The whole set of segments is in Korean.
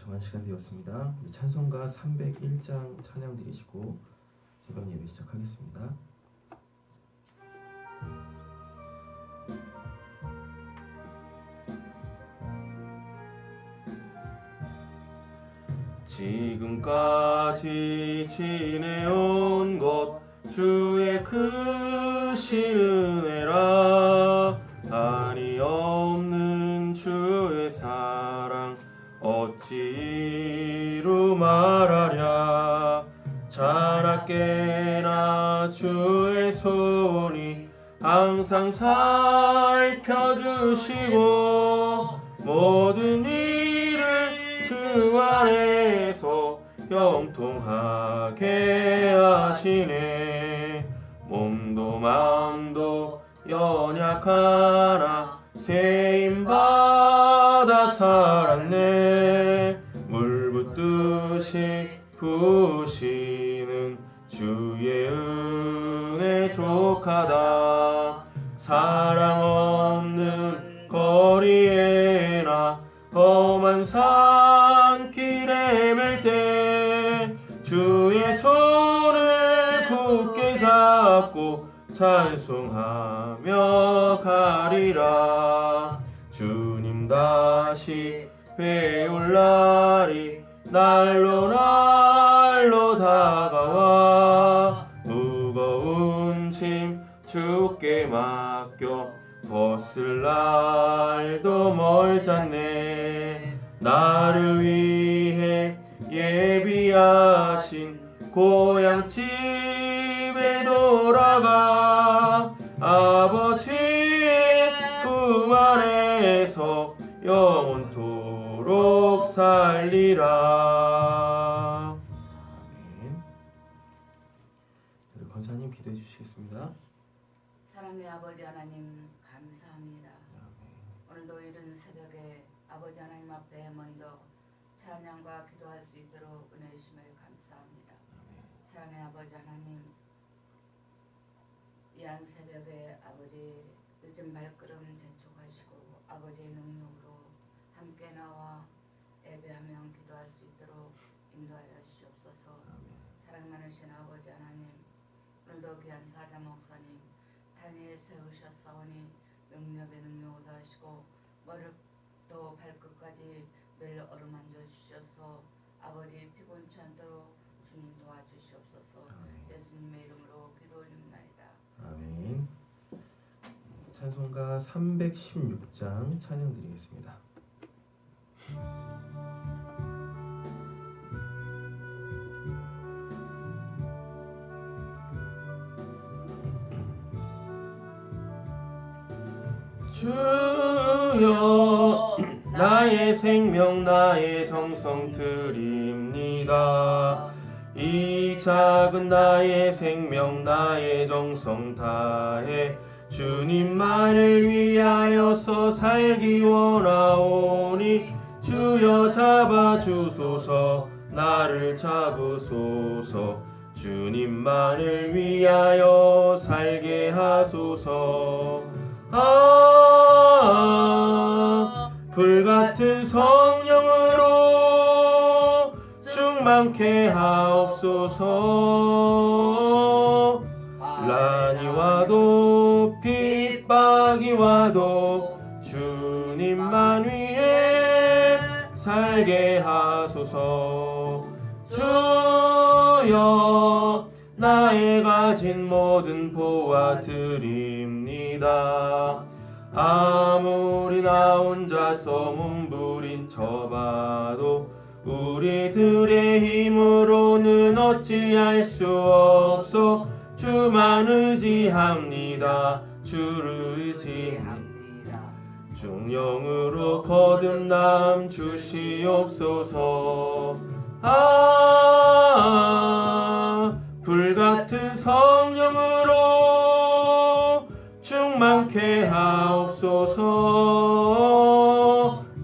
정한 시간 되었습니다. 우리 찬송가 301장 찬양 드리시고 새벽 예배 시작하겠습니다. 지금까지 지내온 것 주의 크신 은혜라. 한이 없는 주의 사랑 어찌 이루 말하랴. 자나깨나 주의 손이 항상 살펴주시고 모든 일을 주 안에서 형통하게 하시네. 몸도 마음도 연약하나 세임받아 살았네. 물 붓듯이 부으시는 주의 은혜 족하다. 사랑 없는 거리에나 험한 산길에 맬 때 주의 손을 굳게 잡고 찬송하며 가리라. 주님 다시 배울 날이 날로 날로 다가와. 무거운 짐 주께 맡겨 벗을 날도 멀잖네. 나를 위해 예비하신 고향집에 돌아가 아버지의 품 안에서 영원토록 살리라. 아멘. 권사님 기도해 주시겠습니다. 사랑의 아버지 하나님 감사합니다. 아멘. 오늘도 이른 새벽에 아버지 하나님 앞에 먼저 찬양과 기도할 수 있도록 은혜 주심을 감사합니다. 아멘. 사랑의 아버지 하나님, 이한 새벽에 아버지 늦은 발걸음 재촉하시고 아버지의 능력으로 함께 나와 예배하며 기도할 수 있도록 인도하여 주시옵소서. 아멘. 사랑 많으신 아버지 하나님, 오늘도 귀한 사자 목사님 단위에 세우셨사오니 능력에 능력을 더하시고 머리부터 발끝까지 늘 어루만져 주셔서 아버지 피곤치 않도록 주님 도와주시옵소서. 아멘. 예수님의 이름으로 기도 올립니다. 아멘. 찬송가 316장 찬양 드리겠습니다. 주여 나의 생명 나의 정성 드립니다. 이 작은 나의 생명 나의 정성 다해 주님만을 위하여서 살기 원하오니 주여 잡아주소서. 나를 잡으소서. 주님만을 위하여 살게 하소서. 불같은 성령으로 충만케 하옵소서. 난이 와도 핍박이 와도 주님만 위해 살게 하소서. 주여 나의 가진 모든 보아 드립니다. 아무리 나 혼자서 몸부림쳐봐도 우리들의 힘으로는 어찌할 수 없어. 주만 의지합니다. 주를 의지합니다. 중령으로 거듭남 주시옵소서. 불같은 성령으로 충만케 하옵소서.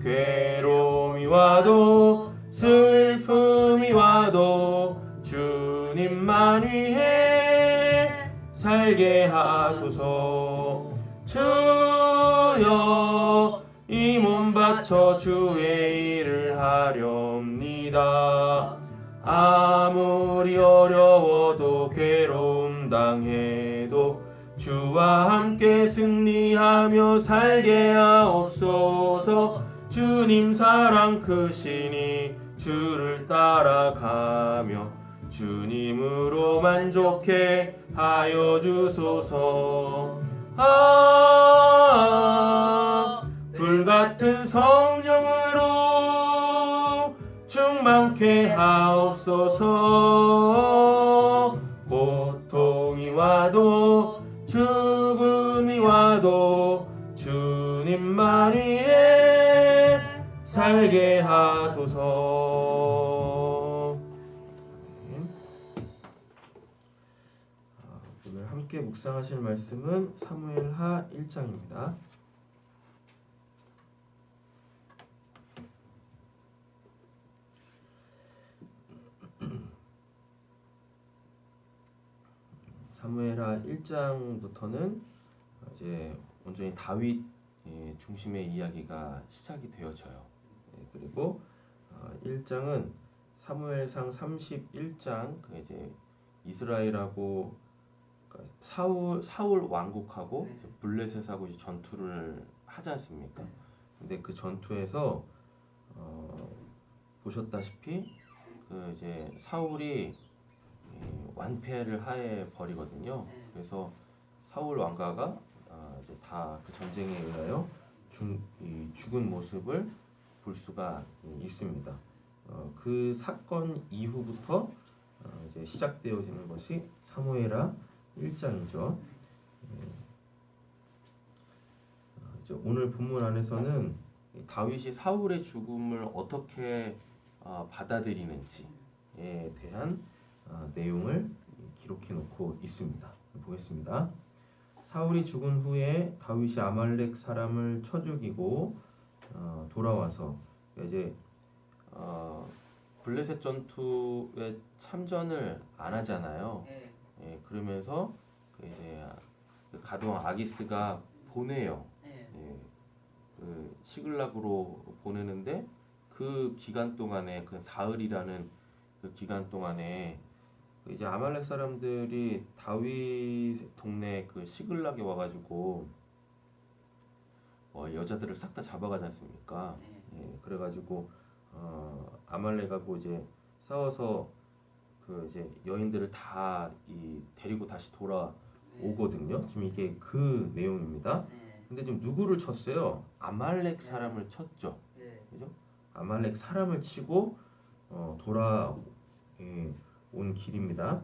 괴로움이 와도 슬픔이 와도 주님만 위해 살게 하소서. 주여 이 몸 바쳐 주의 일을 하렵니다. 있습니다. 아무리 어려워도 괴로움 당해도 주와 함께 승리하며 살게 하옵소서. 주님 사랑 크시니 주를 따라가며 주님으로 만족해 하여 주소서. 불같은 성령으로 충만케 하옵소서. 고통이 와도 죽음이 와도 주님만 위해 살게 하소서. 오늘 함께 묵상하실 말씀은 사무엘하 1장입니다. 사무엘하 1장부터는 이제 온전히 다윗 중심의 이야기가 시작이 되어져요. 그리고 1장은 사무엘상 31장 그 이제 이스라엘하고 사울 왕국하고 블레셋하고 이제 전투를 하지 않습니까? 근데 그 전투에서 보셨다시피 그 이제 사울이 완패를 하해 버리거든요. 그래서 사울 왕가가 이제 다 그 전쟁에 의하여 죽은 모습을 볼 수가 있습니다. 그 사건 이후부터 이제 시작되어지는 것이 사무엘하 1장이죠. 이제 오늘 본문 안에서는 다윗이 사울의 죽음을 어떻게 받아들이는지에 대한 내용을 기록해 놓고 있습니다. 보겠습니다. 사울이 죽은 후에 다윗이 아말렉 사람을 쳐 죽이고 돌아와서 이제 블레셋 전투에 참전을 안 하잖아요. 그러면서 이제 가동 아기스가 보내요. 그 시글락으로 보내는데 그 기간 동안에 그 사흘이라는 그 기간 동안에 이제 아말렉 사람들이 다윗 동네 그 시글락에 와가지고 여자들을 싹 다 잡아가지 않습니까? 그래가지고 아말렉하고 이제 싸워서 그 이제 여인들을 다 데리고 다시 돌아오거든요. 지금 이게 그 내용입니다. 근데 지금 누구를 쳤어요? 아말렉 사람을 쳤죠. 그죠? 아말렉 사람을 치고 돌아온 길입니다.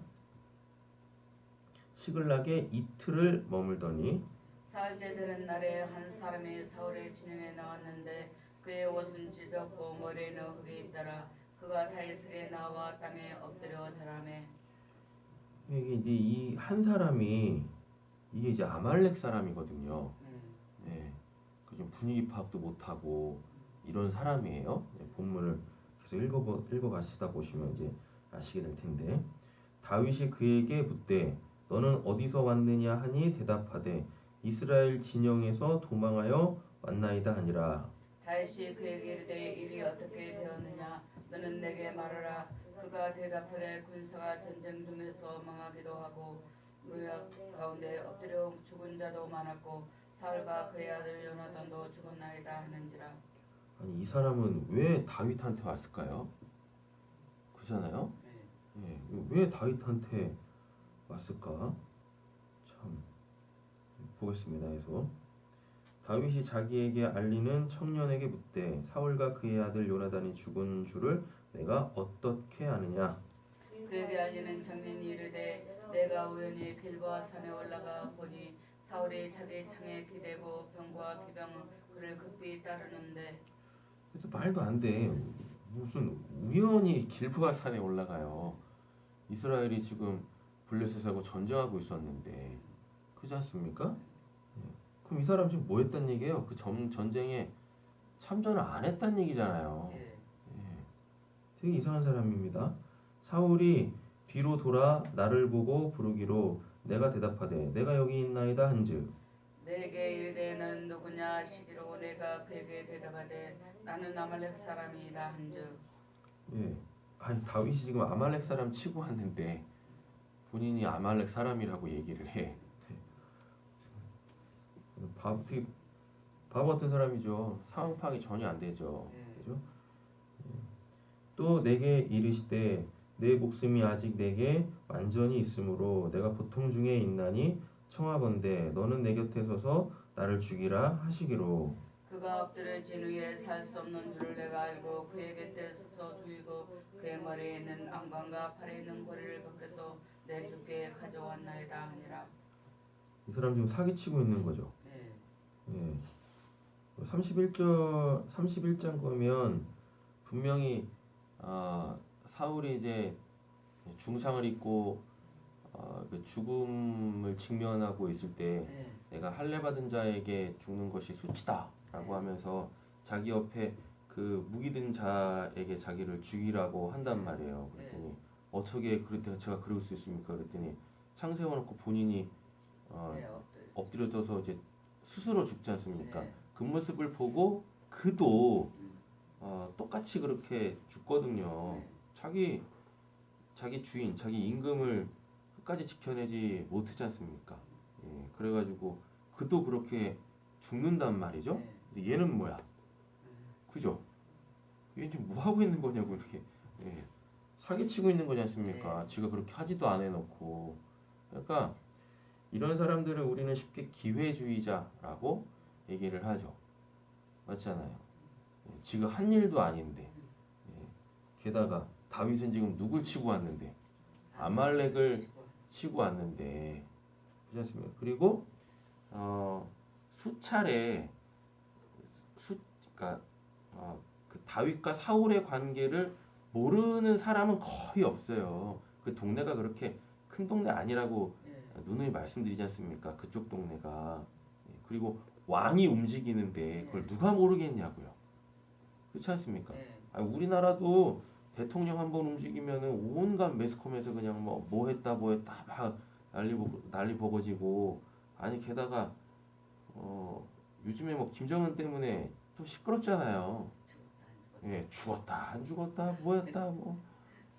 시글락에 이틀을 머물더니 사흘째 되는 날에 한 사람이 사울의 진영에 나왔는데 그의 옷은 찢었고 머리에는 흙이 있더라. 그가 다윗에게 나와 땅에 엎드려 절하매. 이게 이제 이 한 사람이 이게 이제 아말렉 사람이거든요. 좀 분위기 파악도 못하고 이런 사람이에요. 본문을 계속 읽어가시다 보시면 이제 아시게 될 텐데, 다윗이 그에게 묻되 너는 어디서 왔느냐 하니 대답하되 이스라엘 진영에서 도망하여 왔나이다 하니라. 다윗이 그에게 이르되 일이 어떻게 되었느냐 너는 내게 말하라. 그가 대답하되 군사가 전쟁 중에서 망하기도 하고 무역 가운데 엎드려 죽은 자도 많았고 사울과 그의 아들 요나단도 죽었나이다 하는지라. 아니 이 사람은 왜 다윗한테 왔을까요? 그잖아요. 왜 다윗한테 왔을까? 참 보겠습니다. 해서 다윗이 자기에게 알리는 청년에게 묻되 사울과 그의 아들 요나단이 죽은 줄을 내가 어떻게 아느냐? 그에게 알리는 청년이 이르되 내가 우연히 길보아 산에 올라가 보니 사울이 자기 창에 기대고 병과 기병은 그를 급히 따르는데. 말도 안 돼. 무슨 우연히 길보아 산에 올라가요. 이스라엘이 지금 블레셋하고 전쟁하고 있었는데, 그렇지 않습니까? 그럼 이 사람 지금 뭐 했단 얘기예요? 그 전쟁에 참전을 안 했단 얘기잖아요. 되게 이상한 사람입니다. 사울이 뒤로 돌아 나를 보고 부르기로 내가 대답하되 내가 여기 있나이다 한즉 내게 이르되 너는 누구냐 시기로 내가 그에게 대답하되 나는 아말렉 사람이다 한즉. 예. 아니 다윗이 지금 아말렉 사람 치고 왔는데 본인이 아말렉 사람이라고 얘기를 해. 되게 바보 같은 사람이죠. 상황 파악이 전혀 안 되죠. 그죠? 또 내게 이르시되 내 목숨이 아직 내게 완전히 있으므로 내가 고통 중에 있나니 청하건대 너는 내 곁에 서서 나를 죽이라 하시기로. 그가 엎드려 진 후에 살 수 없는 줄을 내가 알고 그의 곁에 서서 죽이고 그의 머리에 있는 안관과 팔에 있는 고리를 벗겨서 내 주께 가져왔나이다 하니라. 이 사람 지금 사기치고 있는 거죠. 네. 예. 31장 보면 분명히 사울이 이제 중상을 입고 그 죽음을 직면하고 있을 때 네. 내가 할례 받은 자에게 죽는 것이 수치다라고 하면서 자기 옆에 그 무기 든 자에게 자기를 죽이라고 한단 말이에요. 그랬더니 어떻게 그럴 제가 그럴 수 있습니까? 그랬더니 창 세워놓고 본인이 네, 엎드려져서 이제 스스로 죽지 않습니까? 네. 그 모습을 보고 그도 똑같이 그렇게 죽거든요. 네. 자기 주인, 자기 임금을 끝까지 지켜내지 못하지 않습니까? 예, 그래가지고 그도 그렇게 죽는단 말이죠. 네. 근데 얘는 뭐야? 그죠? 얘 지금 뭐 하고 있는 거냐고 이렇게 예, 사기치고 있는 거지 않습니까? 네. 지가 그렇게 하지도 안 해놓고. 그러니까 이런 사람들을 우리는 쉽게 기회주의자라고 얘기를 하죠. 맞잖아요. 예, 지가 한 일도 아닌데. 예, 게다가 다윗은 지금 누굴 치고 왔는데 아말렉을 치고 왔는데 그렇지 않습니까? 그리고 수차례 그러니까 그 다윗과 사울의 관계를 모르는 사람은 거의 없어요. 그 동네가 그렇게 큰 동네 아니라고 누누이 말씀드리지 않습니까? 그쪽 동네가. 예, 그리고 왕이 움직이는데 그걸 누가 모르겠냐고요. 그렇지 않습니까? 우리나라도 대통령 한 번 움직이면은 온갖 매스컴에서 그냥 뭐 했다 막 난리 버거지고. 아니 게다가 요즘에 뭐 김정은 때문에 또 시끄럽잖아요. 예, 죽었다 안 죽었다 뭐였다 뭐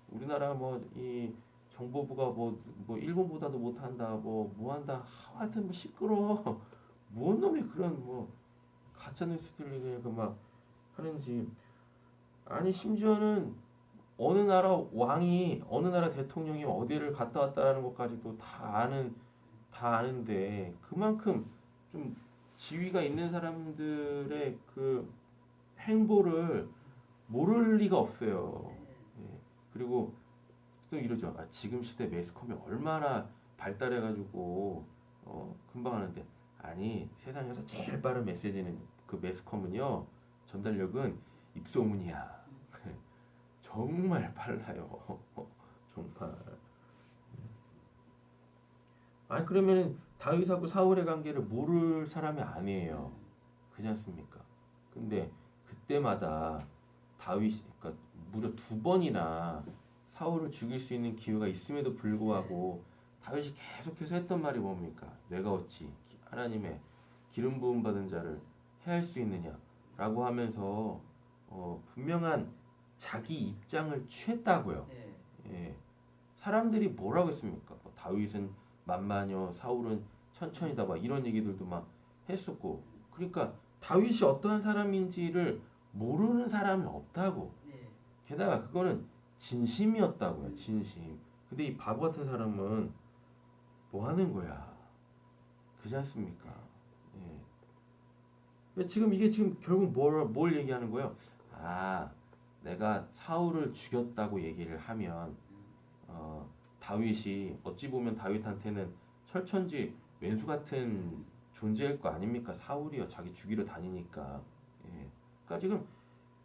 우리나라 뭐 이 정보부가 뭐 일본보다도 못한다 뭐 한다 하여튼 뭐 시끄러. 뭔 놈이 그런 뭐 가짜 뉴스들 그냥 막 하는지. 아니 심지어는 어느 나라 왕이 어느 나라 대통령이 어디를 갔다 왔다라는 것까지도 다 아는데 그만큼 좀 지위가 있는 사람들의 그 행보를 모를 리가 없어요. 예. 그리고 또 이러죠. 지금 시대 매스컴이 얼마나 발달해가지고 금방 하는데. 아니 세상에서 제일 빠른 메시지는 그 매스컴은요 전달력은 입소문이야. 정말 빨라요. 정말. 아니 그러면은 다윗하고 사울의 관계를 모를 사람이 아니에요. 그렇지 않습니까? 근데 그때마다 다윗이 그러니까 무려 2번이나 사울을 죽일 수 있는 기회가 있음에도 불구하고 다윗이 계속해서 했던 말이 뭡니까? 내가 어찌 하나님의 기름 부음 받은 자를 해할 수 있느냐라고 하면서 분명한 자기 입장을 취했다고요. 예. 사람들이 뭐라고 했습니까? 다윗은 만만여, 사울은 천천히다, 막 이런 얘기들도 막 했었고. 그러니까 다윗이 어떠한 사람인지를 모르는 사람이 없다고. 게다가 그거는 진심이었다고요. 진심. 근데 이 바보 같은 사람은 뭐 하는 거야? 그렇지 않습니까? 예. 지금 이게 지금 결국 뭘 얘기하는 거예요? 내가 사울을 죽였다고 얘기를 하면 다윗이 어찌 보면 다윗한테는 철천지 왼수 같은 존재일 거 아닙니까? 사울이요. 자기 죽이러 다니니까. 예. 그러니까 지금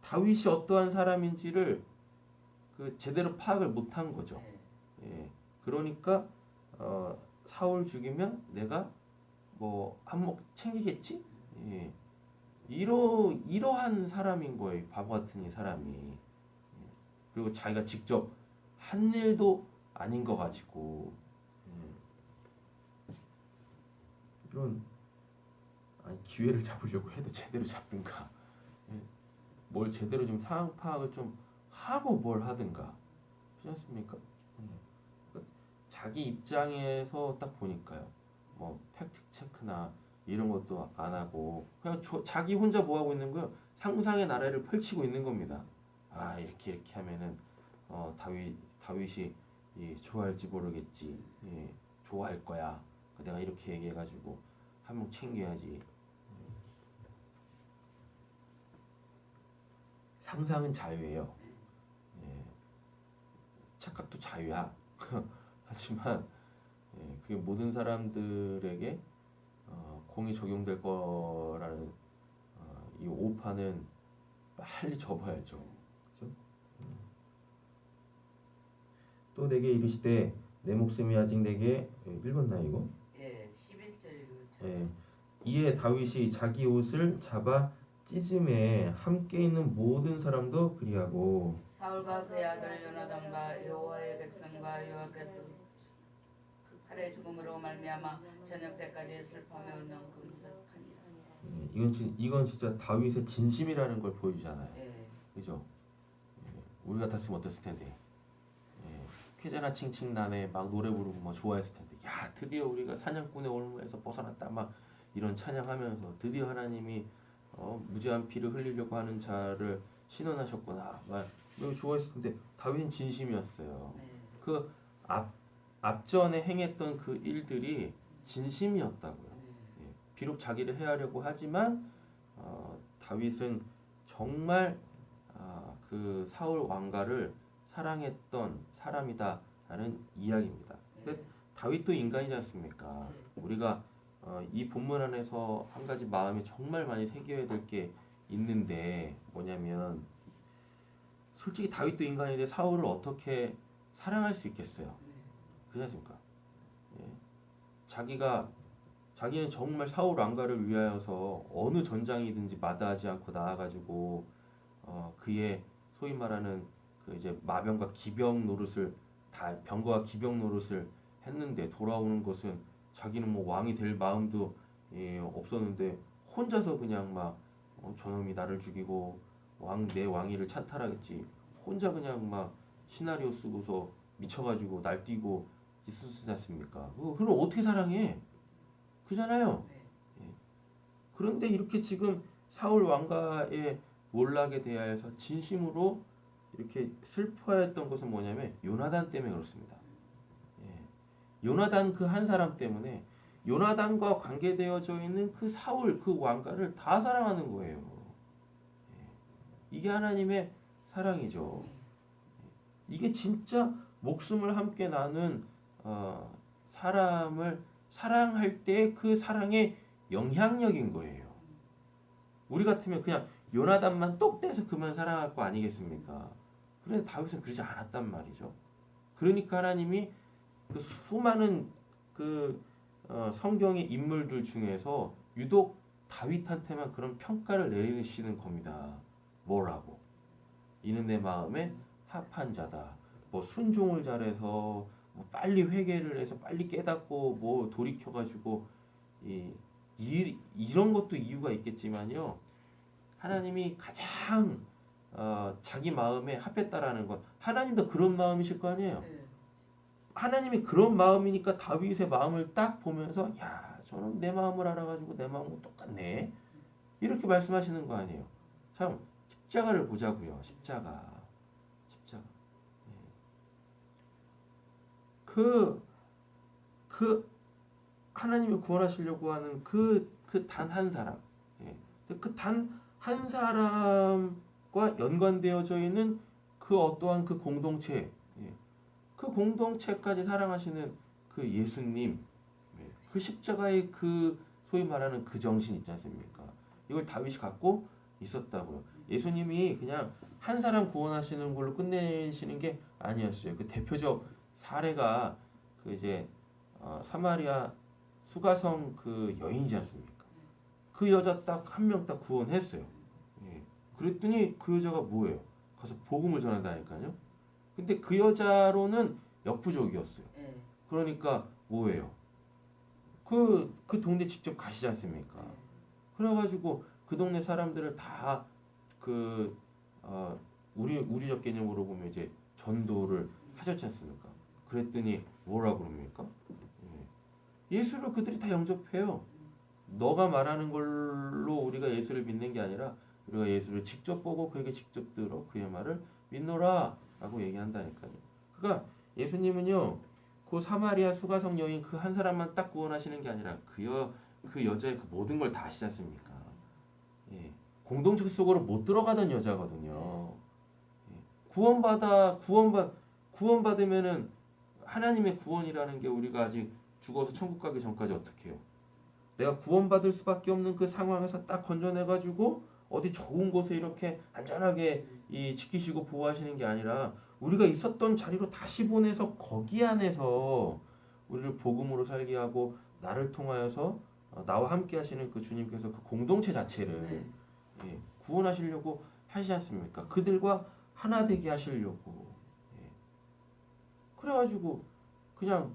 다윗이 어떠한 사람인지를 그 제대로 파악을 못한 거죠. 예. 그러니까 사울 죽이면 내가 뭐 한몫 챙기겠지? 예. 이러한 사람인 거예요. 바보 같은 이 사람이. 예. 그리고 자기가 직접 한 일도 아닌 거 가지고 이런 기회를 잡으려고 해도 제대로 잡든가. 예. 뭘 제대로 좀 상황 파악을 좀 하고 뭘 하든가. 그렇지 않습니까? 자기 입장에서 딱 보니까요. 뭐 팩트 체크나 이런 것도 안 하고 그냥 자기 혼자 뭐 하고 있는 거요? 상상의 나라를 펼치고 있는 겁니다. 아 이렇게 하면은 다윗이 좋아할지 모르겠지. 예, 좋아할 거야. 내가 이렇게 얘기해가지고 한 명 챙겨야지. 상상은 자유예요. 예, 착각도 자유야. 하지만 그게 모든 사람들에게 공이 적용될 거라는 이 오판은 빨리 접어야죠. 그죠? 또 내게 이르시되 내 목숨이 아직 내게 읽었나 이거? 예, 11절 예. 이에 다윗이 자기 옷을 잡아 찢음에 함께 있는 모든 사람도 그리하고 사울과 그의 아들 요나단과 여호와의 백성과 여호와께서 그 칼의 죽음으로 말미암아 저녁 때까지 슬퍼하며 울며 금석하니라. 이건 진짜 다윗의 진심이라는 걸 보여주잖아요. 예. 그죠? 우리 같았으면 어땠을 텐데. 쾌재나 칭칭나네 막 노래 부르고 막 좋아했을 텐데. 야 드디어 우리가 사냥꾼의 올무에서 벗어났다 막 이런 찬양하면서 드디어 하나님이 무죄한 피를 흘리려고 하는 자를 신원하셨구나 막 이거 좋아했을 텐데 다윗은 진심이었어요. 네. 그 앞전에 행했던 그 일들이 진심이었다고요. 네. 비록 자기를 해하려고 하지만 다윗은 정말 그 사울 왕가를 사랑했던 사람이다라는 이야기입니다. 네. 다윗도 인간이지 않습니까? 우리가 이 본문 안에서 한 가지 마음에 정말 많이 새겨야 될 게 있는데 뭐냐면 솔직히 다윗도 인간인데 사울을 어떻게 사랑할 수 있겠어요? 그렇지 않습니까? 자기는 정말 사울 왕가를 위하여서 어느 전장이든지 마다하지 않고 나아가지고 그의 소위 말하는 그 이제 마병과 기병 노릇을 다 병거와 기병 노릇을 했는데 돌아오는 것은 자기는 뭐 왕이 될 마음도 없었는데 혼자서 그냥 막 저놈이 나를 죽이고 내 왕위를 찬탈하겠지 혼자 그냥 막 시나리오 쓰고서 미쳐가지고 날뛰고 있었지 않습니까? 그럼 어떻게 사랑해? 그잖아요. 그런데 이렇게 지금 사울 왕가의 몰락에 대하여서 진심으로 이렇게 슬퍼했던 것은 뭐냐면 요나단 때문에 그렇습니다. 요나단 그 한 사람 때문에 요나단과 관계되어져 있는 그 사울 그 왕가를 다 사랑하는 거예요. 이게 하나님의 사랑이죠. 이게 진짜 목숨을 함께 나눈 사람을 사랑할 때 그 사랑의 영향력인 거예요. 우리 같으면 그냥 요나단만 똑 떼서 그만 사랑할 거 아니겠습니까? 그런데 다윗은 그러지 않았단 말이죠. 그러니까 하나님이 그 수많은 그 성경의 인물들 중에서 유독 다윗한테만 그런 평가를 내리시는 겁니다. 뭐라고? 이는 내 마음에 합한 자다. 뭐 순종을 잘해서 뭐 빨리 회개를 해서 빨리 깨닫고 뭐 돌이켜가지고 이런 것도 이유가 있겠지만요. 하나님이 가장 자기 마음에 합했다라는 건 하나님도 그런 마음이실 거 아니에요. 하나님이 그런 마음이니까 다윗의 마음을 딱 보면서 야 저는 내 마음을 알아가지고 내 마음과 똑같네 이렇게 말씀하시는 거 아니에요. 참 십자가를 보자고요. 십자가 그 하나님이 구원하시려고 하는 그 단 한 사람 그 단 한 사람과 연관되어져 있는 그 어떠한 그 공동체 그 공동체까지 사랑하시는 그 예수님, 그 십자가의 그 소위 말하는 그 정신 있지 않습니까? 이걸 다윗이 갖고 있었다고요. 예수님이 그냥 한 사람 구원하시는 걸로 끝내시는 게 아니었어요. 그 대표적 사례가 그 이제 사마리아 수가성 그 여인이지 않습니까? 그 여자 딱 한 명 딱 구원했어요. 그랬더니 그 여자가 뭐예요? 가서 복음을 전한다니까요. 근데 그 여자로는 역부족이었어요. 그러니까 뭐예요? 그 동네 직접 가시지 않습니까? 그래가지고 그 동네 사람들을 다 우리적 개념으로 보면 이제 전도를 하셨지 않습니까? 그랬더니 뭐라 그럽니까? 예수를 그들이 다 영접해요. 너가 말하는 걸로 우리가 예수를 믿는 게 아니라 우리가 예수를 직접 보고 그에게 직접 들어 그의 말을 믿노라 라고 얘기한다니까요. 그러니까 예수님은요, 그 사마리아 수가성 여인 그 한 사람만 딱 구원하시는 게 아니라 그 여자의 그 모든 걸 다 아시지 않습니까? 예. 공동체 속으로 못 들어가던 여자거든요. 예. 구원받으면은 하나님의 구원이라는 게 우리가 아직 죽어서 천국 가기 전까지 어떻게 해요? 내가 구원받을 수밖에 없는 그 상황에서 딱 건져내가지고 어디 좋은 곳에 이렇게 안전하게 지키시고 보호하시는 게 아니라 우리가 있었던 자리로 다시 보내서 거기 안에서 우리를 복음으로 살게 하고 나를 통하여서 나와 함께 하시는 그 주님께서 그 공동체 자체를 구원하시려고 하시지 않습니까? 그들과 하나 되게 하시려고. 그래가지고 그냥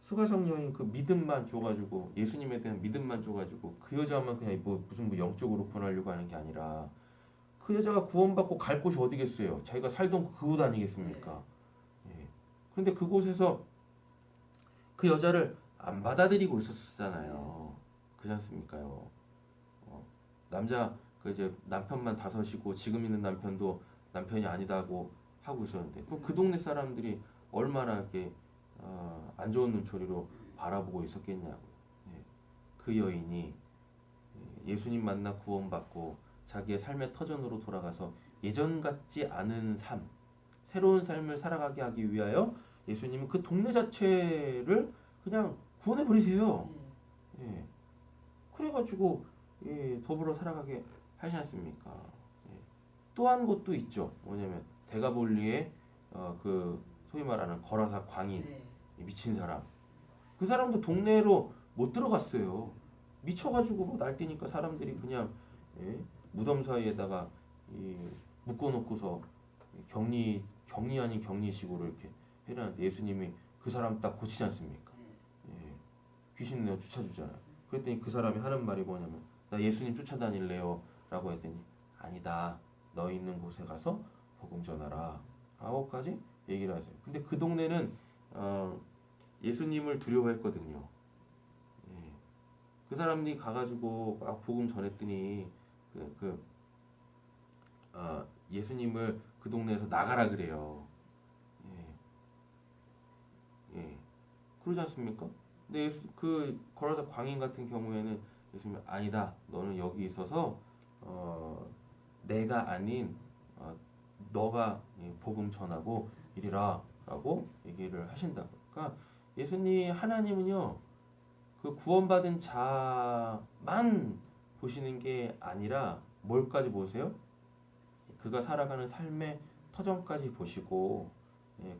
수가성 여인 그 믿음만 줘가지고 예수님에 대한 믿음만 줘가지고 그 여자만 그냥 무슨 영적으로 구원하려고 하는 게 아니라 그 여자가 구원받고 갈 곳이 어디겠어요? 자기가 살던 그곳 아니겠습니까? 그런데 그곳에서 그 여자를 안 받아들이고 있었잖아요. 그렇지 않습니까요? 남자 그 이제 남편만 다섯이고 지금 있는 남편도 남편이 아니다고 하고 있었는데 그럼 그 동네 사람들이 얼마나 이렇게 안 좋은 눈초리로 바라보고 있었겠냐고요. 그 여인이 예수님 만나 구원받고 자기의 삶의 터전으로 돌아가서 예전 같지 않은 삶, 새로운 삶을 살아가게 하기 위하여 예수님은 그 동네 자체를 그냥 구원해 버리세요. 그래가지고 더불어 살아가게 하지 않습니까? 또 한 곳도 있죠. 뭐냐면 대가볼리에 그 소위 말하는 거라사 광인 미친 사람. 그 사람도 동네로 못 들어갔어요. 미쳐가지고 날뛰니까 사람들이 그냥 무덤 사이에다가 묶어놓고서 격리 아닌 격리식으로 이렇게 해놨는데 예수님이 그 사람 딱 고치지 않습니까? 귀신 내어 쫓아주잖아요. 그랬더니 그 사람이 하는 말이 뭐냐면 나 예수님 쫓아다닐래요 라고 했더니 아니다. 너 있는 곳에 가서 복음 전하라 라고까지 얘기를 하세요. 근데 그 동네는 예수님을 두려워했거든요. 그 사람이 가가지고 막 복음 전했더니 예수님을 그 동네에서 나가라 그래요. 그러지 않습니까? 근데 그 거라사 광인 같은 경우에는 예수님이 아니다. 너는 여기 있어서 내가 아닌 너가 복음 전하고 이리라 라고 얘기를 하신다고. 그러니까 예수님 하나님은요 그 구원받은 자만 보시는 게 아니라 뭘까지 보세요? 그가 살아가는 삶의 터전까지 보시고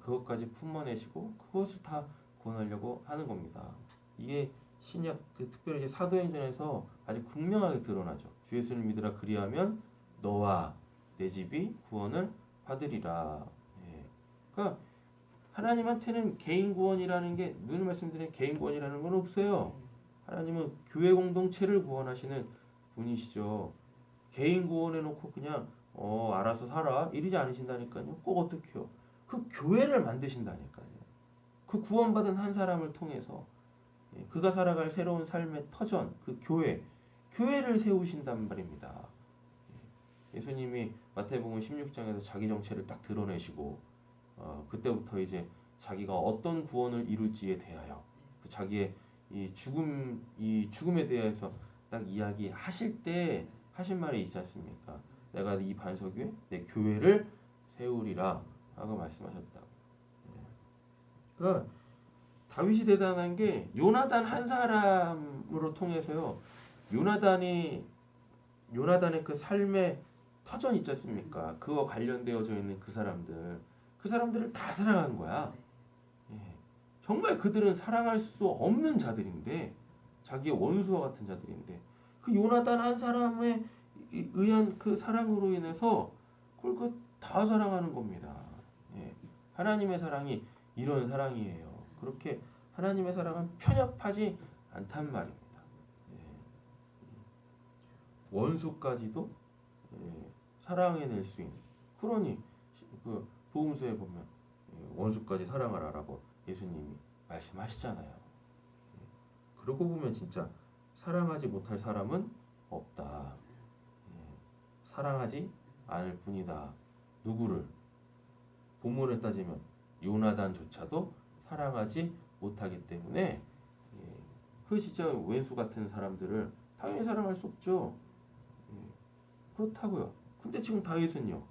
그것까지 품어내시고 그것을 다 구원하려고 하는 겁니다. 이게 신약 특별히 이제 사도행전에서 아주 극명하게 드러나죠. 주 예수를 믿으라 그리하면 너와 내 집이 구원을 받으리라. 그러니까 하나님한테는 개인 구원이라는 게 늘 말씀드린 개인 구원이라는 건 없어요. 하나님은 교회 공동체를 구원하시는 분이시죠. 개인 구원해 놓고 그냥 알아서 살아 이러지 않으신다니까요. 꼭 어떻게요? 그 교회를 만드신다니까요. 그 구원받은 한 사람을 통해서 그가 살아갈 새로운 삶의 터전, 그 교회를 세우신단 말입니다. 예수님이 마태복음 16장에서 자기 정체를 딱 드러내시고 그때부터 이제 자기가 어떤 구원을 이룰지에 대하여 그 자기의 이 죽음에 대해서 딱 이야기하실 때 하신 말이 있지 않습니까? 내가 이 반석 위에 내 교회를 세우리라 하고 말씀하셨다고. 그러니까 다윗이 대단한 게 요나단 한 사람으로 통해서요. 요나단의 그 삶의 터전 있지 않습니까? 그와 관련되어져 있는 그 사람들을 다 사랑한 거야. 정말 그들은 사랑할 수 없는 자들인데 자기의 원수와 같은 자들인데 그 요나단 한 사람에 의한 그 사랑으로 인해서 그걸 다 사랑하는 겁니다. 하나님의 사랑이 이런 사랑이에요. 그렇게 하나님의 사랑은 편협하지 않단 말입니다. 원수까지도 사랑해낼 수 있는 그러니 그 복음서에 보면 원수까지 사랑하라라고 예수님이 말씀하시잖아요. 그러고 보면 진짜 사랑하지 못할 사람은 없다. 사랑하지 않을 뿐이다. 누구를? 본문을 따지면 요나단조차도 사랑하지 못하기 때문에 그 진짜 왼수 같은 사람들을 당연히 사랑할 수 없죠. 그렇다고요. 근데 지금 다윗은요.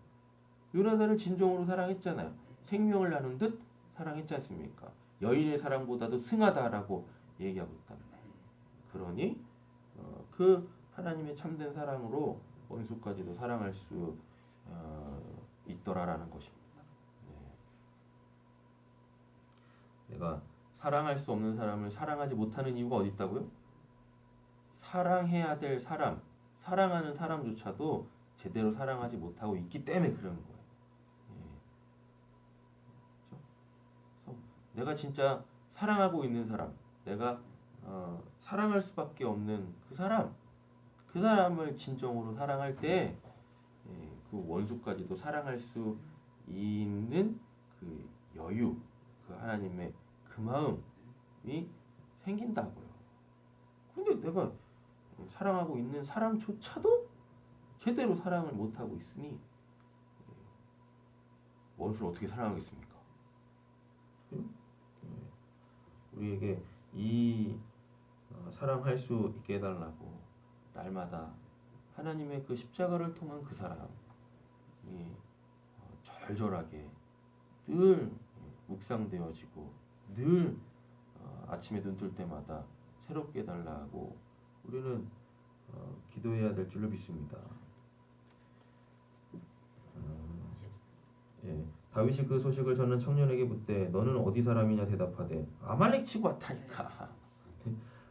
요나단을 진정으로 사랑했잖아요. 생명을 나눈 듯 사랑했지 않습니까? 여인의 사랑보다도 승하다라고 얘기하고 있답니다. 그러니 그 하나님의 참된 사랑으로 원수까지도 사랑할 수 있더라라는 것입니다. 내가 사랑할 수 없는 사람을 사랑하지 못하는 이유가 어디 있다고요? 사랑해야 될 사람, 사랑하는 사람조차도 제대로 사랑하지 못하고 있기 때문에 그런 거예요. 그래서 내가 진짜 사랑하고 있는 사람, 내가 사랑할 수밖에 없는 그 사람을 진정으로 사랑할 때 그 원수까지도 사랑할 수 있는 그 여유, 그 하나님의 그 마음이 생긴다고요. 근데 내가 사랑하고 있는 사람조차도 제대로 사랑을 못하고 있으니 원수를 어떻게 사랑하겠습니까? 우리에게 이 사랑할 수 있게 해달라고 날마다 하나님의 그 십자가를 통한 그 사람이 절절하게 늘 묵상되어지고 늘 아침에 눈 뜰 때마다 새롭게 해달라고 우리는 기도해야 될 줄로 믿습니다. 다윗이 그 소식을 전한 청년에게 묻되 너는 어디 사람이냐 대답하되 아말렉 치고 왔다니까.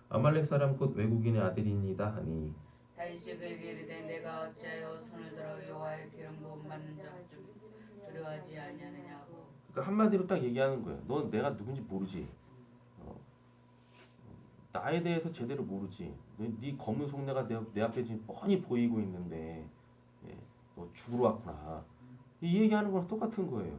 아말렉 사람 곧 외국인의 아들이니다 하니 다윗이 그에게 이르되 내가 어찌하여 손을 들어 여호와의 기름 부음 받는 자 중 두려워하지 아니하느냐고. 그러니까 한마디로 딱 얘기하는 거예요. 넌 내가 누군지 모르지. 나에 대해서 제대로 모르지. 네 검은 속내가 내 앞에 지금 뻔히 보이고 있는데 너 죽으러 왔구나. 이 얘기하는 거랑 똑같은 거예요.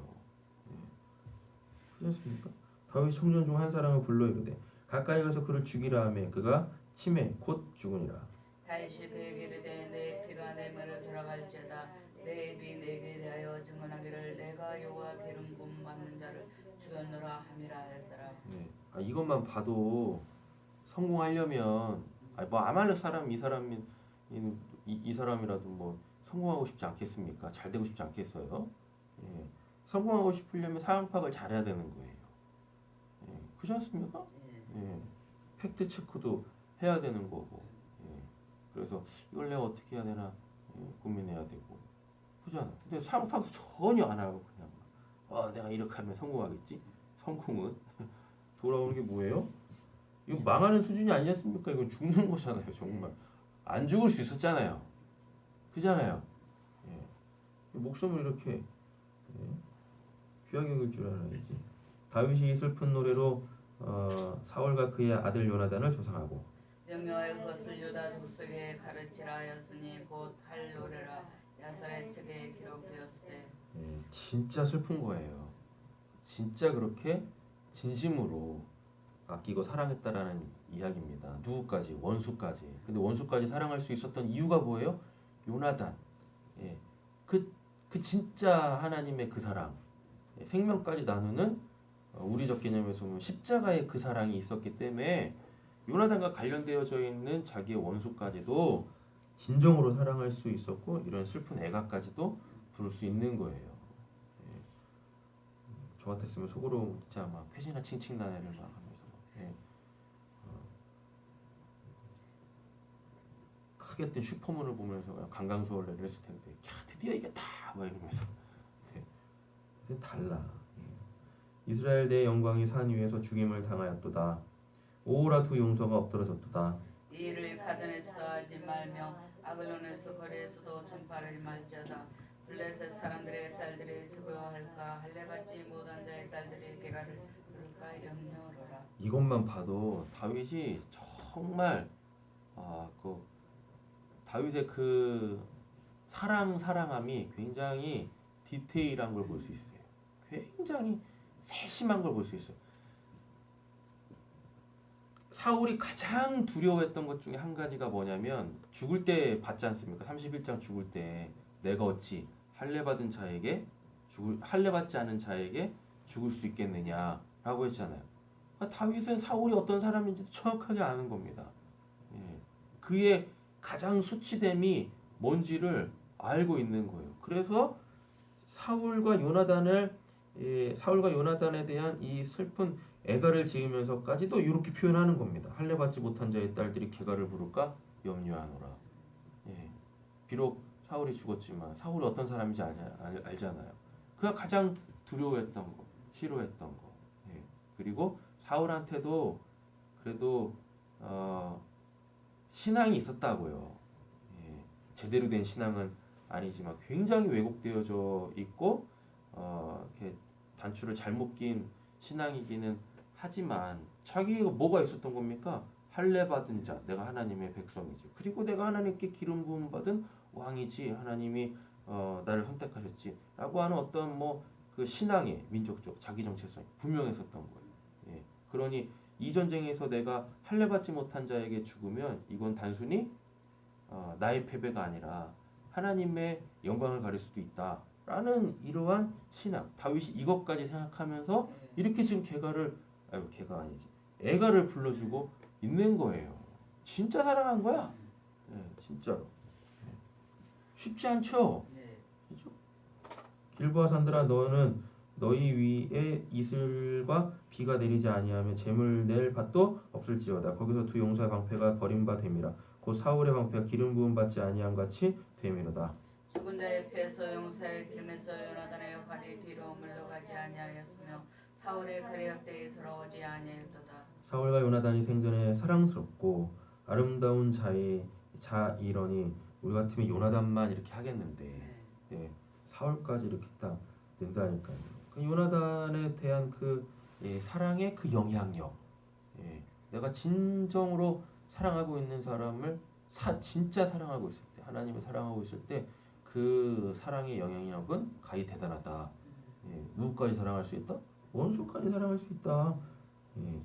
그렇지 않습니까? 다윗 청년 중 한 사람을 불러 이르되 가까이 가서 그를 죽이라 하매 그가 치매 곧 죽으니라. 다윗이 그에게 이르되 내 피가 내 머리로 돌아갈지어다 내 입이 내게 대하여 증언하기를 내가 여호와 기름 부음 받는 자를 죽였노라 함이라 하였더라. 이것만 봐도 성공하려면 뭐 아말렉 사람 이 사람이라도 뭐 성공하고 싶지 않겠습니까? 잘 되고 싶지 않겠어요? 성공하고 싶으려면 상황 파악을 잘해야 되는 거예요. 그렇지 않습니까? 팩트 체크도 해야 되는 거고. 그래서 이걸 내가 어떻게 해야 되나 고민해야 되고. 그잖아. 근데 상황 파악도 전혀 안 하고 그냥 내가 이렇게 하면 성공하겠지? 성공은 돌아오는 게 뭐예요? 이거 망하는 수준이 아니지 않습니까? 이건 죽는 거잖아요, 정말. 안 죽을 수 있었잖아요. 그잖아요. 목숨을 이렇게 귀하게 여길 줄 알아야지. 다윗이 슬픈 노래로 사울과 그의 아들 요나단을 조상하고 명령하여 그것을 유다 족속에 가르치라 하였으니 곧 할 노래라 야사의 책에 기록되었을 때. 진짜 슬픈 거예요. 진짜 그렇게 진심으로 아끼고 사랑했다라는 이야기입니다. 누구까지? 원수까지. 근데 원수까지 사랑할 수 있었던 이유가 뭐예요? 요나단. 그 진짜 하나님의 그 사랑. 생명까지 나누는 우리적 개념에서 보면 십자가의 그 사랑이 있었기 때문에 요나단과 관련되어져 있는 자기의 원수까지도 진정으로 사랑할 수 있었고 이런 슬픈 애가까지도 부를 수 있는 거예요. 저 같았으면 속으로 진짜 막 쾌지나 칭칭나네를 막 하면서 크게 뜬 슈퍼문을 보면서 강강수월래를 했을 텐데 야 드디어 이겼다 막 이러면서 달라. 이스라엘 내 영광이 산 위에서 죽임을 당하였도다. 오호라 두 용서가 엎드러졌도다. 이 일을 가든에서도 하지 말며 아글론에서 거리에서도 전파를 말지어다. 블레셋 사람들의 딸들이 즐거워할까 할례받지 못한 자의 딸들이 개가를 부를까 염려하라. 이것만 봐도 다윗이 정말 다윗의 그 사랑함이 굉장히 디테일한 걸 볼 수 있어요. 굉장히 세심한 걸 볼 수 있어요. 사울이 가장 두려워했던 것 중에 한 가지가 뭐냐면 죽을 때 봤지 않습니까? 31장 죽을 때 내가 어찌 할례 받은 자에게 할례 받지 않은 자에게 죽을 수 있겠느냐라고 했잖아요. 그러니까 다윗은 사울이 어떤 사람인지 정확하게 아는 겁니다. 예. 그의 가장 수치됨이 뭔지를 알고 있는 거예요. 그래서 사울과 요나단에 대한 이 슬픈 애가를 지으면서까지도 이렇게 표현하는 겁니다. 할례 받지 못한 자의 딸들이 개가를 부를까 염려하노라. 예. 비록 사울이 죽었지만 사울이 어떤 사람인지 알잖아요. 그가 가장 두려워했던 거, 싫어했던 거. 예. 그리고 사울한테도 그래도 신앙이 있었다고요. 예. 제대로 된 신앙은 아니지만 굉장히 왜곡되어져 있고 이렇게 단추를 잘못 낀 신앙이기는 하지만 자기가 뭐가 있었던 겁니까? 할례 받은 자, 내가 하나님의 백성이지. 그리고 내가 하나님께 기름 부음 받은 왕이지. 하나님이 나를 선택하셨지라고 하는 어떤 뭐 그 신앙의 민족적 자기 정체성이 분명했었던 거예요. 예. 그러니 이 전쟁에서 내가 할례 받지 못한 자에게 죽으면 이건 단순히 나의 패배가 아니라 하나님의 영광을 가릴 수도 있다라는 이러한 신앙. 다윗이 이것까지 생각하면서 이렇게 지금 개가 아니지. 애가를 불러주고 있는 거예요. 진짜 사랑한 거야. 예, 진짜로. 쉽지 않죠. 그죠? 길보아 산들아 너는 너희 위에 이슬과 비가 내리지 아니하며 재물 낼 밭도 없을지어다. 거기서 두 용사의 방패가 버림바 됨이라. 곧 사울의 방패가 기름 부음 받지 아니함 같이 됨이로다. 죽은 자의 피에서 용사의 기름에서 요나단의 활이 뒤로 물러가지 아니하였으며 사울의 칼이 역대에 돌아오지 아니하였도다. 사울과 요나단이 생전에 사랑스럽고 아름다운 자이러니 우리 같으면 요나단만 이렇게 하겠는데 예, 사울까지 이렇게 딱 된다니까요. 그 요나단에 대한 그 사랑의 그 영향력, 내가 진정으로 사랑하고 있는 사람을 진짜 사랑하고 있을 때, 하나님을 사랑하고 있을 때 그 사랑의 영향력은 가히 대단하다. 누구까지 사랑할 수 있다? 원수까지 사랑할 수 있다.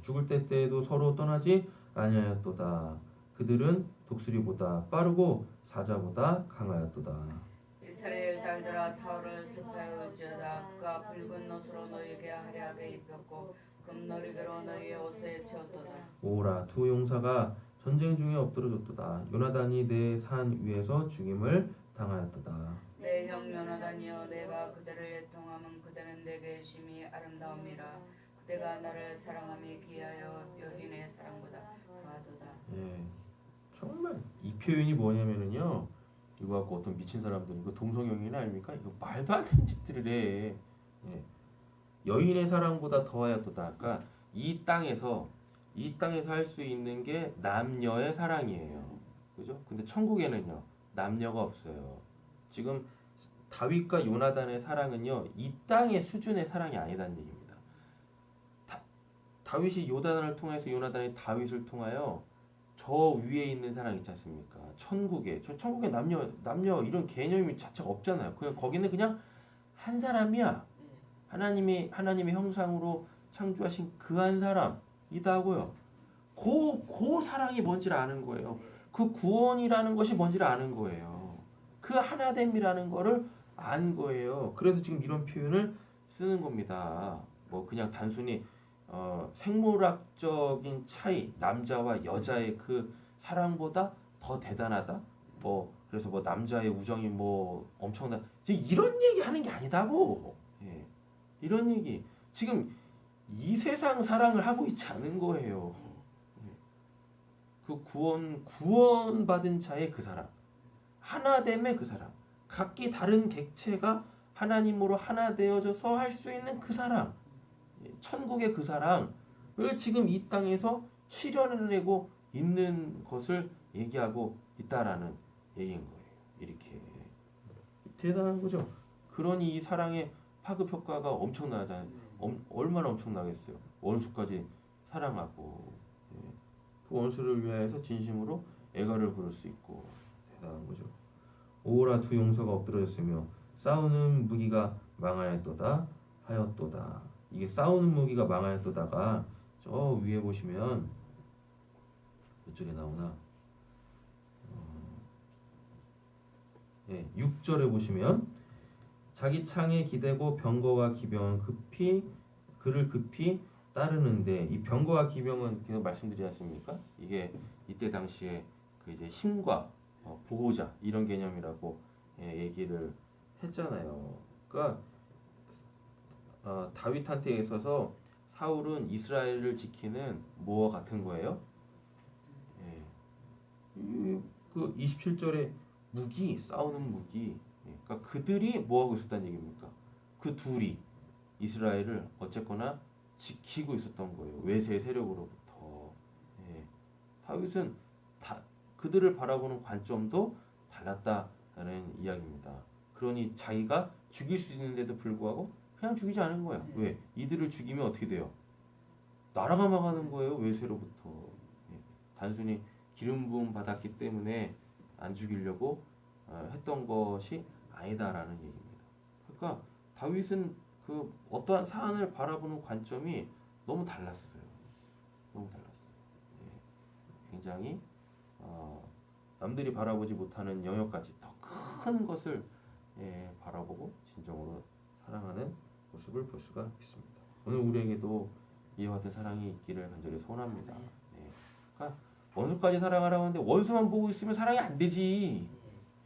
죽을 때에도 서로 떠나지 아니하였도다. 그들은 독수리보다 빠르고 사자보다 강하였도다. 이스라엘 딸들아 사울을 슬퍼하여 울지어다. 그가 붉은 옷으로 너희에게 화려하게 입혔고 금노리개로 너희의 옷에 채웠도다. 오라 두 용사가 전쟁 중에 엎드러졌도다. 요나단이 내 산 위에서 죽임을 당하였도다. 내 형 요나단이여 내가 그들을 애통하면 그들은 내게 심히 아름다움이라. 그대가 나를 사랑함이 귀하여 여인의 사랑보다 더하도다. 예, 정말 이 표현이 뭐냐면은요. 이거 갖고 어떤 미친 사람들이 이거 동성연인 아닙니까? 이거 말도 안 되는 짓들을 해. 예. 여인의 사랑보다 더하였도다. 그러니까 이 땅에서 할 수 있는 게 남녀의 사랑이에요. 그죠? 근데 천국에는요. 남녀가 없어요. 지금 다윗과 요나단의 사랑은요. 이 땅의 수준의 사랑이 아니라는 얘기입니다. 다윗이 요나단을 통해서 요나단이 다윗을 통하여 저 위에 있는 사랑 있지 않습니까? 천국에 남녀 이런 개념이 자체가 없잖아요. 거기는 그냥 한 사람이야. 하나님의 형상으로 창조하신 그 한 사람이다고요. 그 사랑이 뭔지를 아는 거예요. 그 구원이라는 것이 뭔지를 아는 거예요. 그 하나됨이라는 거를 안 거예요. 그래서 지금 이런 표현을 쓰는 겁니다. 뭐 그냥 단순히 생물학적인 차이, 남자와 여자의 그 사랑보다 더 대단하다. 그래서 남자의 우정이 엄청나. 지금 이런 얘기 하는 게 아니다고. 예. 이런 얘기. 지금 이 세상 사랑을 하고 있지 않은 거예요. 그 구원받은 자의 그 사랑. 하나됨의 그 사랑. 각기 다른 객체가 하나님으로 하나 되어져서 할 수 있는 그 사랑. 천국의 그 사랑을 지금 이 땅에서 실현해내고 있는 것을 얘기하고 있다라는 얘기인 거예요. 이렇게 대단한 거죠. 그러니 이 사랑의 파급 효과가 엄청나잖아요. 얼마나 엄청나겠어요. 원수까지 사랑하고 그 원수를 위하여서 진심으로 애가를 부를 수 있고 대단한 거죠. 오라 두 용사가 엎드러졌으며 싸우는 무기가 망하였도다 하였도다. 이게 싸우는 무기가 망하였도다가 저 위에 보시면 몇 절에 나오나? 예, 6절에 보시면 자기 창에 기대고 병거와 기병은 그를 급히 따르는데, 이 병거와 기병은 계속 말씀드리지 않습니까? 이게 이때 당시에 그 이제 힘과 보호자 이런 개념이라고 얘기를 했잖아요. 그러니까 다윗한테 있어서 사울은 이스라엘을 지키는 뭐와 같은 거예요? 예. 그 27절에 무기, 싸우는 무기. 그러니까 그들이 뭐 하고 있었다는 얘기입니까? 그 둘이 이스라엘을 어쨌거나 지키고 있었던 거예요. 외세 세력으로부터. 예. 다윗은 그들을 바라보는 관점도 달랐다는 이야기입니다. 그러니 자기가 죽일 수 있는데도 불구하고 그냥 죽이지 않은 거야. 왜? 이들을 죽이면 어떻게 돼요? 나라가 망하는 거예요. 외세로부터. 예. 단순히 기름 부음 받았기 때문에 안 죽이려고 했던 것이 아니다라는 얘기입니다. 그러니까 다윗은 그 어떠한 사안을 바라보는 관점이 너무 달랐어요. 너무 달랐어요. 예. 굉장히 남들이 바라보지 못하는 영역까지 더 큰 것을 바라보고 진정으로 사랑하는 모습을 볼 수가 있습니다. 오늘 우리에게도 이와 같은 사랑이 있기를 간절히 소원합니다. 그러니까 원수까지 사랑하라고 하는데 원수만 보고 있으면 사랑이 안 되지.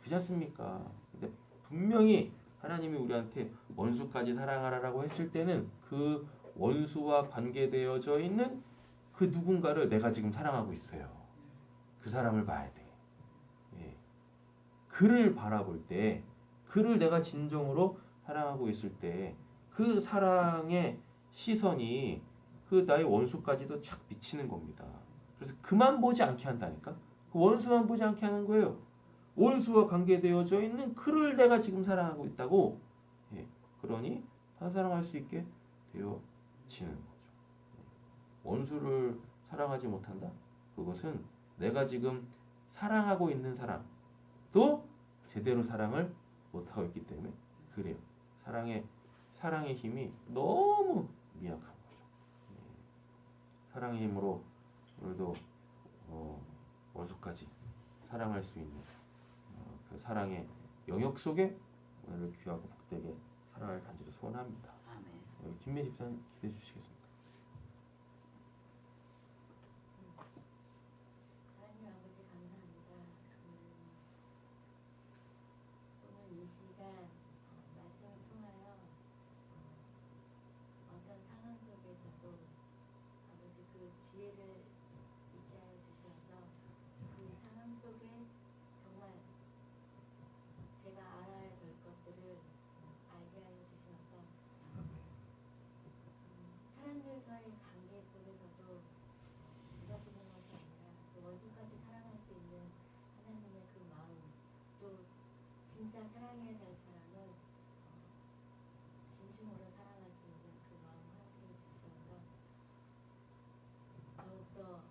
그렇지 않습니까? 근데 분명히 하나님이 우리한테 원수까지 사랑하라고 했을 때는 그 원수와 관계되어져 있는 그 누군가를 내가 지금 사랑하고 있어요. 그 사람을 봐야 돼. 그를 바라볼 때, 그를 내가 진정으로 사랑하고 있을 때 그 사랑의 시선이 그 나의 원수까지도 착 비치는 겁니다. 그래서 그만 보지 않게 한다니까? 그 원수만 보지 않게 하는 거예요. 원수와 관계되어져 있는 그를 내가 지금 사랑하고 있다고. 그러니 다 사랑할 수 있게 되어지는 거죠. 원수를 사랑하지 못한다? 그것은 내가 지금 사랑하고 있는 사람도 제대로 사랑을 못하고 있기 때문에 그래요. 사랑의 힘이 너무 미약한 거죠. 사랑의 힘으로 오늘도 원수까지 사랑할 수 있는 그 사랑의 영역 속에 오늘을 귀하고 복되게 사랑을 간절히 소원합니다. 아멘. 김매 집사님 기대해 주시겠습니다. 하나님 아버지 감사합니다. 오늘 이 시간 말씀을 통하여 어떤 상황 속에서도 아버지 그 지혜를 있게 하여 주셔서 그 상황 속에 정말 제가 알아야 될 것들을 알게 하여 주셔서 사람들과의 관계 속에서도 무너지는 것이 아니라 그 원수까지 사랑할 수 있는 하나님의 그 마음, 또 진짜 사랑해야 될 사람은 진심으로 사랑할 수 있는 그 마음 허락해 주셔서 더욱더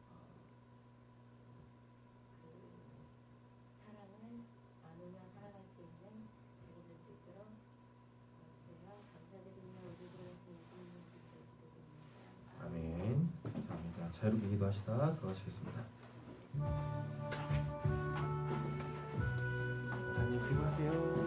그 사랑을 나누며 살아갈 수 있는 자리 될 수 있도록 도와주세요. 감사드리며 우리 들어가신 예수님의 이름으로 기도드립니다. 아멘. 감사합니다. 자유롭게 기도하시다 들어가시겠습니다. 목사님 수고하세요.